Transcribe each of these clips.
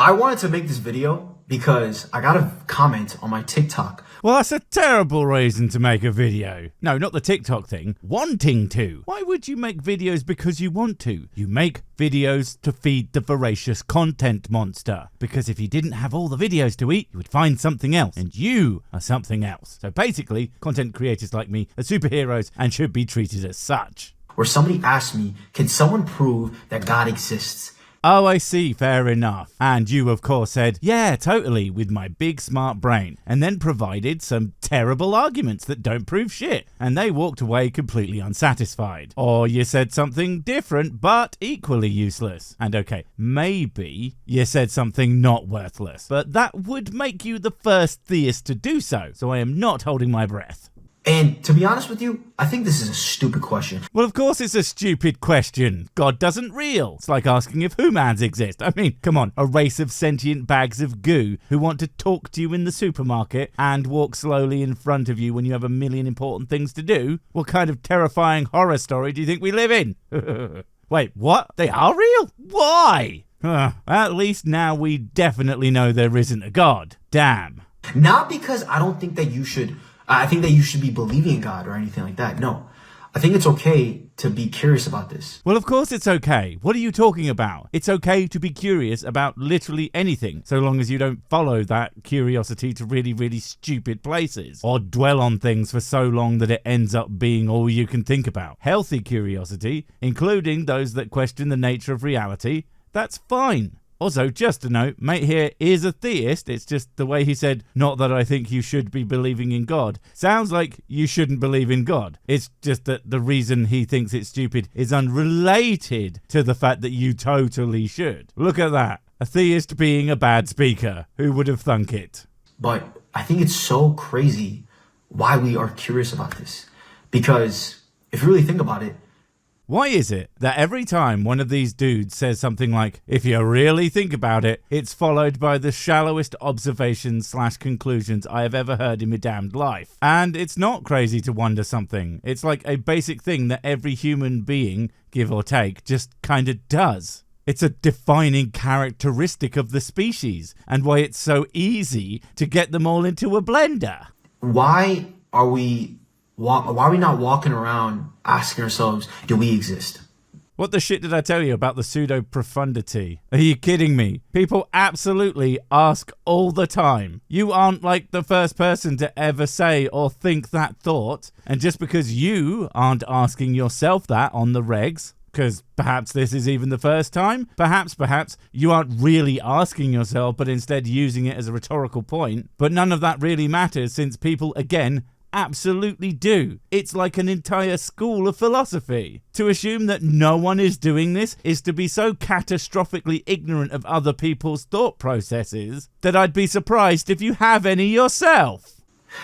I wanted to make this video because I got a comment on my TikTok. Well, that's a terrible reason to make a video. No, not the TikTok thing. Wanting to. Why would you make videos because you want to? You make videos to feed the voracious content monster. Because if you didn't have all the videos to eat, you would find something else. And you are something else. So basically, content creators like me are superheroes and should be treated as such. Where somebody asked me, can someone prove that God exists? Oh, I see, fair enough. And you, of course, said, yeah, totally, with my big smart brain, and then provided some terrible arguments that don't prove shit, and they walked away completely unsatisfied. Or you said something different, but equally useless. And okay, maybe you said something not worthless, but that would make you the first theist to do so I am not holding my breath. And to be honest with you, I think this is a stupid question. Well, of course it's a stupid question. God doesn't real. It's like asking if humans exist. I mean, come on, a race of sentient bags of goo who want to talk to you in the supermarket and walk slowly in front of you when you have a million important things to do? What kind of terrifying horror story do you think we live in? Wait, what? They are real? Why? At least now we definitely know there isn't a God. Damn. Not because I don't think that you should... I think that you should be believing in God or anything like that. No, I think it's okay to be curious about this. Well, of course it's okay. What are you talking about? It's okay to be curious about literally anything, so long as you don't follow that curiosity to really, really stupid places, or dwell on things for so long that it ends up being all you can think about. Healthy curiosity, including those that question the nature of reality, that's fine. Also, just a note, mate here is a theist. It's just the way he said, not that I think you should be believing in God. Sounds like you shouldn't believe in God. It's just that the reason he thinks it's stupid is unrelated to the fact that you totally should. Look at that. A theist being a bad speaker. Who would have thunk it? But I think it's so crazy why we are curious about this. Because if you really think about it, why is it that every time one of these dudes says something like, if you really think about it, it's followed by the shallowest observations/conclusions I have ever heard in my damned life? And it's not crazy to wonder something. It's like a basic thing that every human being, give or take, just kind of does. It's a defining characteristic of the species and why it's so easy to get them all into a blender. Why are we not walking around asking ourselves, do we exist? What the shit did I tell you about the pseudo profundity? Are you kidding me? People absolutely ask all the time. You aren't like the first person to ever say or think that thought. And just because you aren't asking yourself that on the regs, because perhaps this is even the first time, perhaps you aren't really asking yourself, but instead using it as a rhetorical point. But none of that really matters since people, again, absolutely do. It's like an entire school of philosophy. To assume that no one is doing this is to be so catastrophically ignorant of other people's thought processes that I'd be surprised if you have any yourself.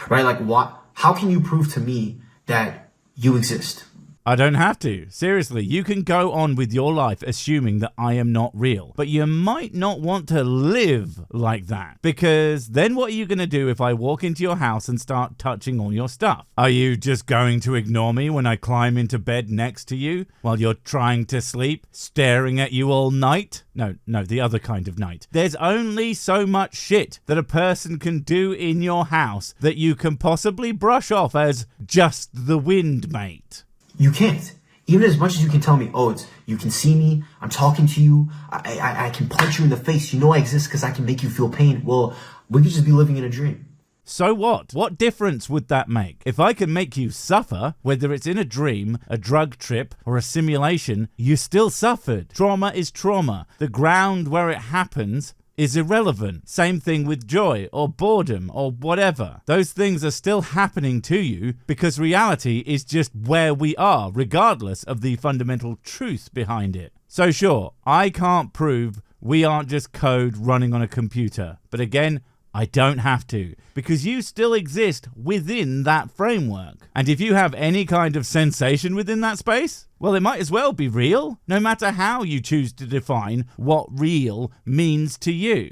Right, like what? How can you prove to me that you exist? I don't have to. Seriously, you can go on with your life assuming that I am not real. But you might not want to live like that. Because then what are you going to do if I walk into your house and start touching all your stuff? Are you just going to ignore me when I climb into bed next to you while you're trying to sleep, staring at you all night? No, the other kind of night. There's only so much shit that a person can do in your house that you can possibly brush off as just the wind, mate. You can't. Even as much as you can tell me, oh, you can see me, I'm talking to you, I can punch you in the face, you know I exist because I can make you feel pain. Well, we could just be living in a dream. So what? What difference would that make? If I can make you suffer, whether it's in a dream, a drug trip, or a simulation, you still suffered. Trauma is trauma. The ground where it happens is irrelevant. Same thing with joy or boredom or whatever. Those things are still happening to you because reality is just where we are, regardless of the fundamental truth behind it. So sure, I can't prove we aren't just code running on a computer. But again, I don't have to, because you still exist within that framework. And if you have any kind of sensation within that space, well, it might as well be real, no matter how you choose to define what real means to you.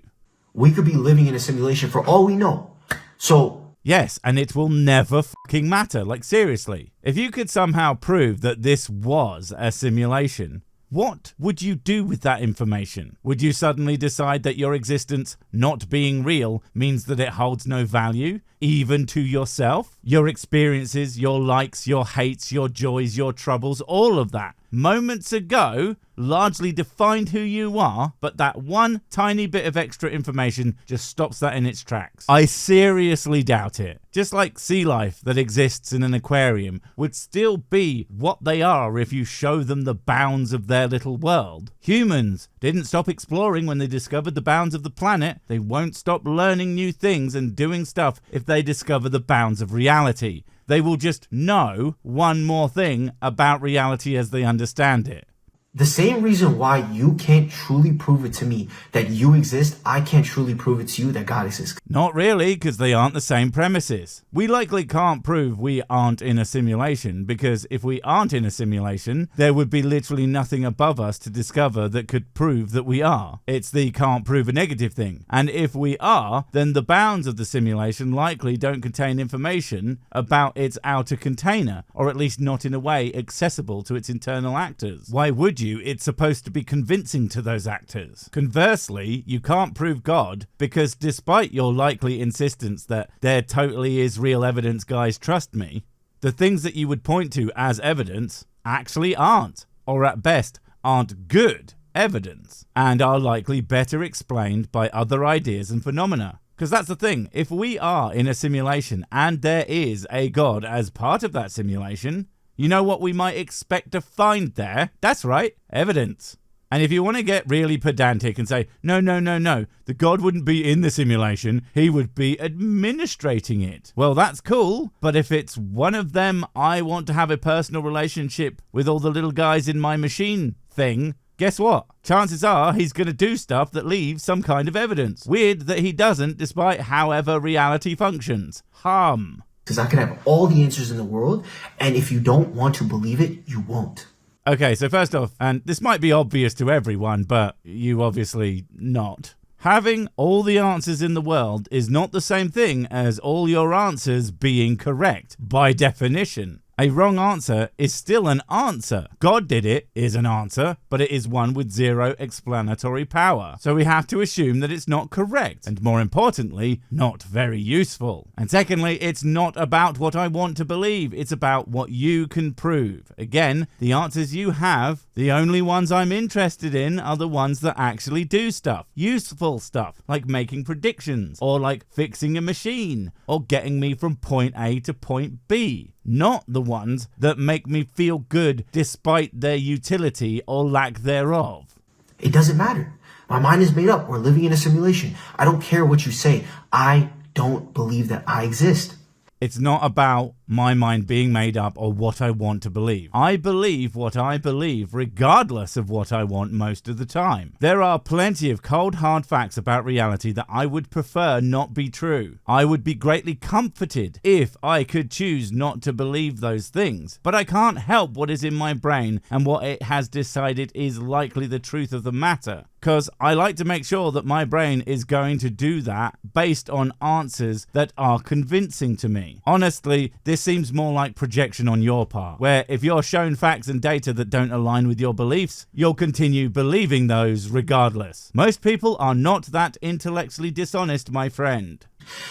We could be living in a simulation for all we know. So... yes, and it will never fucking matter, like seriously. If you could somehow prove that this was a simulation, What would you do with that information? Would you suddenly decide that your existence not being real means that it holds no value, even to yourself? Your experiences, your likes, your hates, your joys, your troubles, all of that, moments ago, largely defined who you are, but that one tiny bit of extra information just stops that in its tracks. I seriously doubt it. Just like sea life that exists in an aquarium would still be what they are if you show them the bounds of their little world. Humans didn't stop exploring when they discovered the bounds of the planet. They won't stop learning new things and doing stuff if they discover the bounds of reality. They will just know one more thing about reality as they understand it. The same reason why you can't truly prove it to me that you exist, I can't truly prove it to you that God exists. Not really, because they aren't the same premises. We likely can't prove we aren't in a simulation, because if we aren't in a simulation, there would be literally nothing above us to discover that could prove that we are. It's the can't prove a negative thing. And if we are, then the bounds of the simulation likely don't contain information about its outer container, or at least not in a way accessible to its internal actors. Why would you? It's supposed to be convincing to those actors. Conversely, you can't prove God because despite your likely insistence that there totally is real evidence, guys, trust me, the things that you would point to as evidence actually aren't, or at best aren't good evidence, and are likely better explained by other ideas and phenomena. Because that's the thing, if we are in a simulation and there is a God as part of that simulation, you know what we might expect to find there? That's right, evidence. And if you want to get really pedantic and say, no, the God wouldn't be in the simulation, he would be administrating it. Well, that's cool, but if it's one of them, I want to have a personal relationship with all the little guys in my machine thing, guess what? Chances are he's going to do stuff that leaves some kind of evidence. Weird that he doesn't, despite however reality functions. Because I can have all the answers in the world, and if you don't want to believe it, you won't. Okay, so first off, and this might be obvious to everyone, but you obviously not. Having all the answers in the world is not the same thing as all your answers being correct, by definition. A wrong answer is still an answer. God did it is an answer, but it is one with zero explanatory power. So we have to assume that it's not correct, and more importantly, not very useful. And secondly, it's not about what I want to believe, it's about what you can prove. Again, the answers you have, the only ones I'm interested in are the ones that actually do stuff. Useful stuff, like making predictions, or like fixing a machine, or getting me from point A to point B. Not the ones that make me feel good despite their utility or lack thereof. It doesn't matter. My mind is made up. We're living in a simulation. I don't care what you say. I don't believe that I exist. It's not about my mind being made up or what I want to believe. I believe what I believe regardless of what I want most of the time. There are plenty of cold hard facts about reality that I would prefer not be true. I would be greatly comforted if I could choose not to believe those things, but I can't help what is in my brain and what it has decided is likely the truth of the matter. Because I like to make sure that my brain is going to do that based on answers that are convincing to me. Honestly, this seems more like projection on your part, where if you're shown facts and data that don't align with your beliefs, you'll continue believing those regardless. Most people are not that intellectually dishonest, my friend.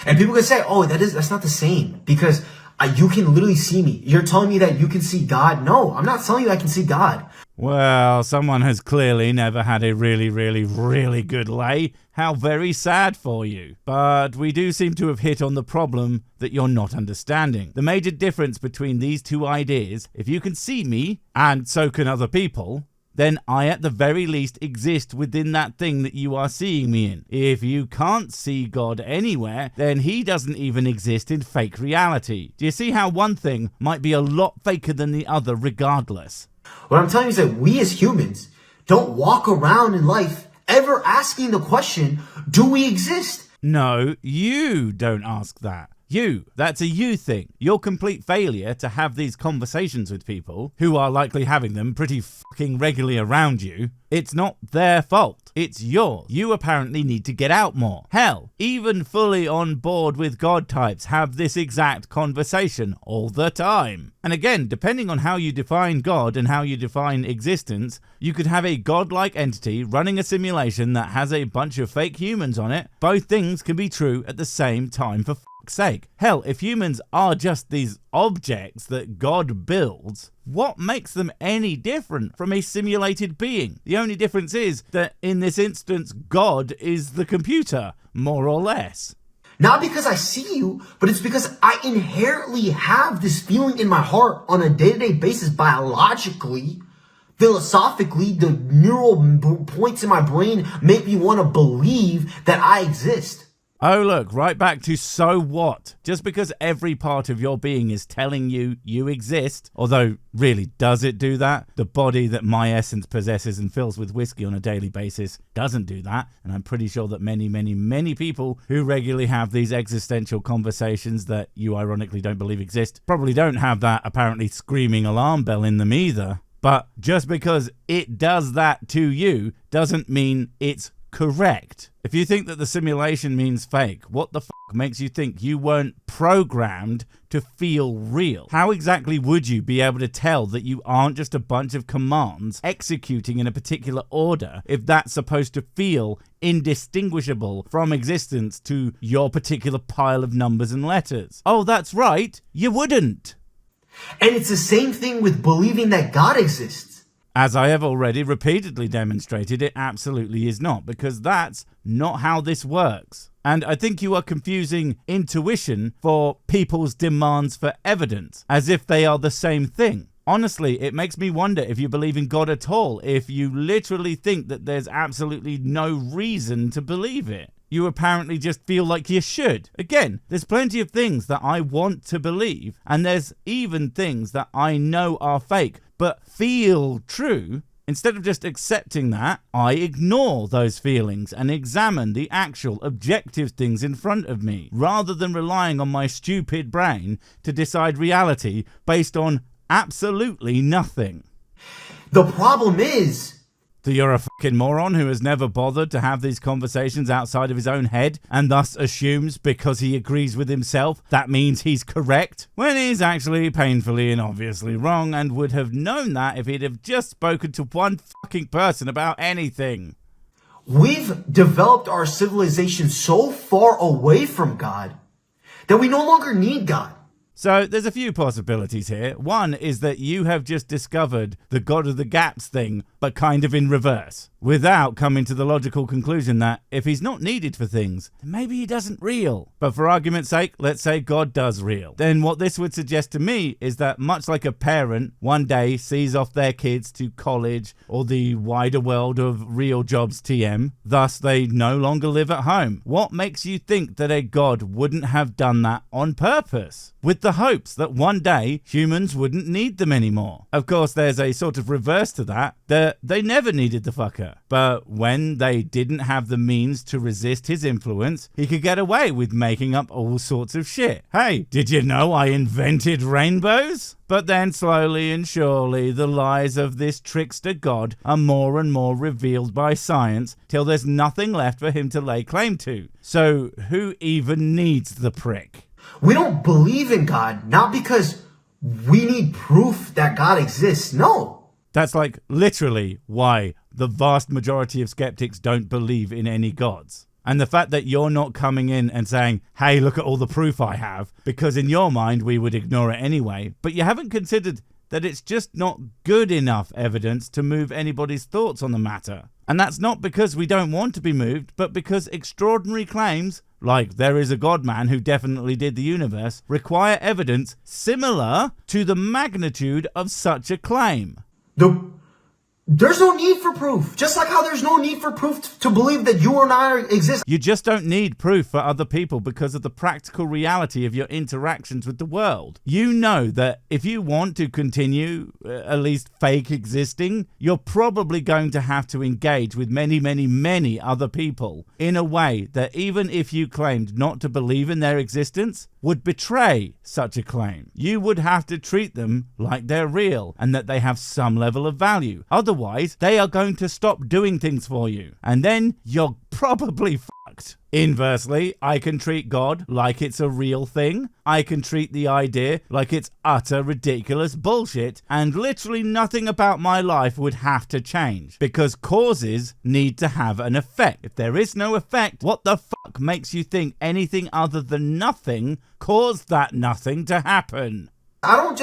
And people can say, oh, that's not the same, because you can literally see me. You're telling me that you can see God? No, I'm not telling you I can see God. Well, someone has clearly never had a really good lay. How very sad for you. But we do seem to have hit on the problem that you're not understanding. The major difference between these two ideas, if you can see me, and so can other people, then I at the very least exist within that thing that you are seeing me in. If you can't see God anywhere, then he doesn't even exist in fake reality. Do you see how one thing might be a lot faker than the other regardless? What I'm telling you is that we as humans don't walk around in life ever asking the question, do we exist? No, you don't ask that. That's a you thing. Your complete failure to have these conversations with people who are likely having them pretty fucking regularly around you, it's not their fault. It's yours. You apparently need to get out more. Hell, even fully on board with God types have this exact conversation all the time. And again, depending on how you define God and how you define existence, you could have a godlike entity running a simulation that has a bunch of fake humans on it. Both things can be true at the same time, for fuck's sake. Hell, if humans are just these objects that God builds, what makes them any different from a simulated being? The only difference is that in this instance, God is the computer, more or less. Not because I see you, but it's because I inherently have this feeling in my heart on a day-to-day basis, biologically, philosophically. The neural points in my brain make me want to believe that I exist. Oh, look, right back to so what? Just because every part of your being is telling you you exist, although really, does it do that? The body that my essence possesses and fills with whiskey on a daily basis doesn't do that. And I'm pretty sure that many people who regularly have these existential conversations that you ironically don't believe exist probably don't have that apparently screaming alarm bell in them either. But just because it does that to you doesn't mean it's correct. If you think that the simulation means fake, what the fuck makes you think you weren't programmed to feel real? How exactly would you be able to tell that you aren't just a bunch of commands executing in a particular order if that's supposed to feel indistinguishable from existence to your particular pile of numbers and letters? Oh, that's right, you wouldn't. And it's the same thing with believing that God exists. As I have already repeatedly demonstrated, it absolutely is not, because that's not how this works. And I think you are confusing intuition for people's demands for evidence, as if they are the same thing. Honestly, it makes me wonder if you believe in God at all, if you literally think that there's absolutely no reason to believe it. You apparently just feel like you should. Again, there's plenty of things that I want to believe, and there's even things that I know are fake, but feel true. Instead of just accepting that, I ignore those feelings and examine the actual objective things in front of me, rather than relying on my stupid brain to decide reality based on absolutely nothing. The problem is that you're a fucking moron who has never bothered to have these conversations outside of his own head and thus assumes because he agrees with himself that means he's correct, when he's actually painfully and obviously wrong, and would have known that if he'd have just spoken to one fucking person about anything. We've developed our civilization so far away from God that we no longer need God. So there's a few possibilities here. One is that you have just discovered the God of the Gaps thing, but kind of in reverse, without coming to the logical conclusion that if he's not needed for things, then maybe he doesn't real. But for argument's sake, let's say God does real. Then what this would suggest to me is that much like a parent one day sees off their kids to college or the wider world of real jobs TM, thus they no longer live at home. What makes you think that a God wouldn't have done that on purpose, with the hopes that one day humans wouldn't need them anymore? Of course, there's a sort of reverse to that they never needed the fucker. But when they didn't have the means to resist his influence, he could get away with making up all sorts of shit. Hey, did you know I invented rainbows? But then slowly and surely the lies of this trickster god are more and more revealed by science till there's nothing left for him to lay claim to. So who even needs the prick? We don't believe in God, not because we need proof that God exists. No. That's like literally why the vast majority of skeptics don't believe in any gods. And the fact that you're not coming in and saying, hey, look at all the proof I have, because in your mind we would ignore it anyway, but you haven't considered that it's just not good enough evidence to move anybody's thoughts on the matter. And that's not because we don't want to be moved, but because extraordinary claims, like there is a God-man who definitely did the universe, require evidence similar to the magnitude of such a claim. There's no need for proof. Just like how there's no need for proof to believe that you or I exist. You just don't need proof for other people because of the practical reality of your interactions with the world. You know that if you want to continue, at least fake existing, you're probably going to have to engage with many other people in a way that even if you claimed not to believe in their existence, would betray such a claim. You would have to treat them like they're real and that they have some level of value. Otherwise, they are going to stop doing things for you. And then you're probably fucked. Inversely, I can treat God like it's a real thing. I can treat the idea like it's utter ridiculous bullshit, and literally nothing about my life would have to change, because causes need to have an effect. If there is no effect, what the fuck makes you think anything other than nothing caused that nothing to happen? I'm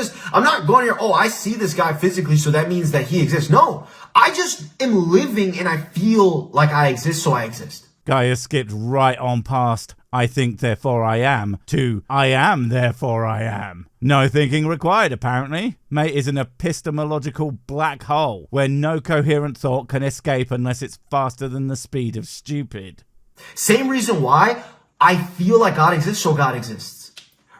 not going here, oh, I see this guy physically, so that means that he exists. No, I just am living and I feel like I exist, so I exist. Guy has skipped right on past I think therefore I am to I am therefore I am. No thinking required, apparently. Mate is an epistemological black hole where no coherent thought can escape unless it's faster than the speed of stupid. Same reason why I feel like God exists, so God exists.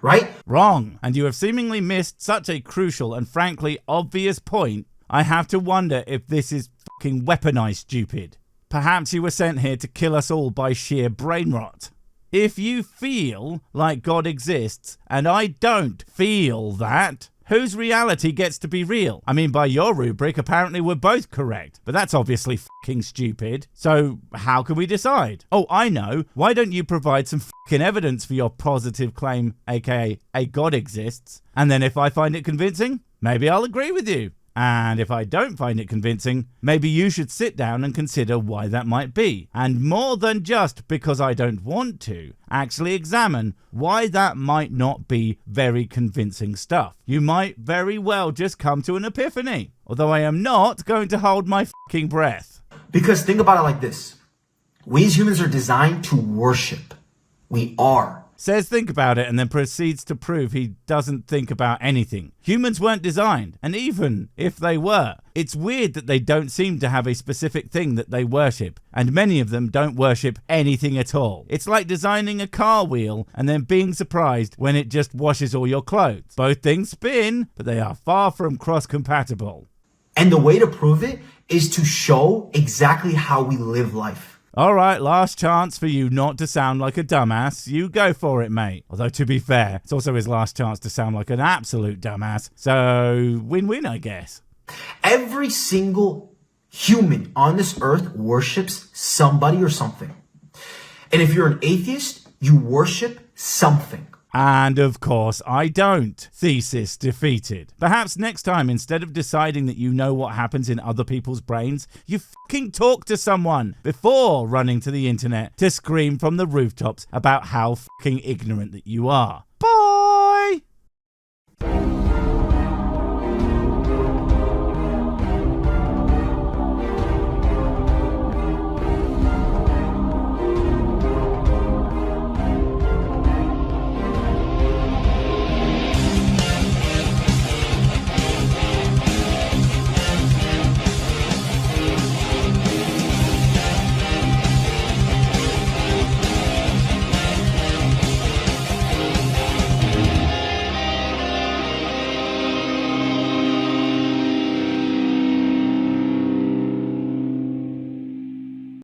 Right? Wrong. And you have seemingly missed such a crucial and frankly obvious point. I have to wonder if this is fucking weaponized stupid. Perhaps you were sent here to kill us all by sheer brain rot. If you feel like God exists, and I don't feel that, whose reality gets to be real? I mean, by your rubric, apparently we're both correct, but that's obviously fucking stupid. So how can we decide? Oh, I know. Why don't you provide some fucking evidence for your positive claim, aka a God exists, and then if I find it convincing, maybe I'll agree with you. And if I don't find it convincing, maybe you should sit down and consider why that might be. And more than just because I don't want to, actually examine why that might not be very convincing stuff. You might very well just come to an epiphany. Although I am not going to hold my fucking breath. Because think about it like this. We as humans are designed to worship. We are. Says think about it and then proceeds to prove he doesn't think about anything. Humans weren't designed, and even if they were, it's weird that they don't seem to have a specific thing that they worship, and many of them don't worship anything at all. It's like designing a car wheel and then being surprised when it just washes all your clothes. Both things spin, but they are far from cross-compatible. And the way to prove it is to show exactly how we live life. All right, last chance for you not to sound like a dumbass. You go for it, mate. Although, to be fair, it's also his last chance to sound like an absolute dumbass. So, win-win, I guess. Every single human on this earth worships somebody or something. And if you're an atheist, you worship something. And of course, I don't. Thesis defeated. Perhaps next time, instead of deciding that you know what happens in other people's brains, you fucking talk to someone before running to the internet to scream from the rooftops about how fucking ignorant that you are. Bye!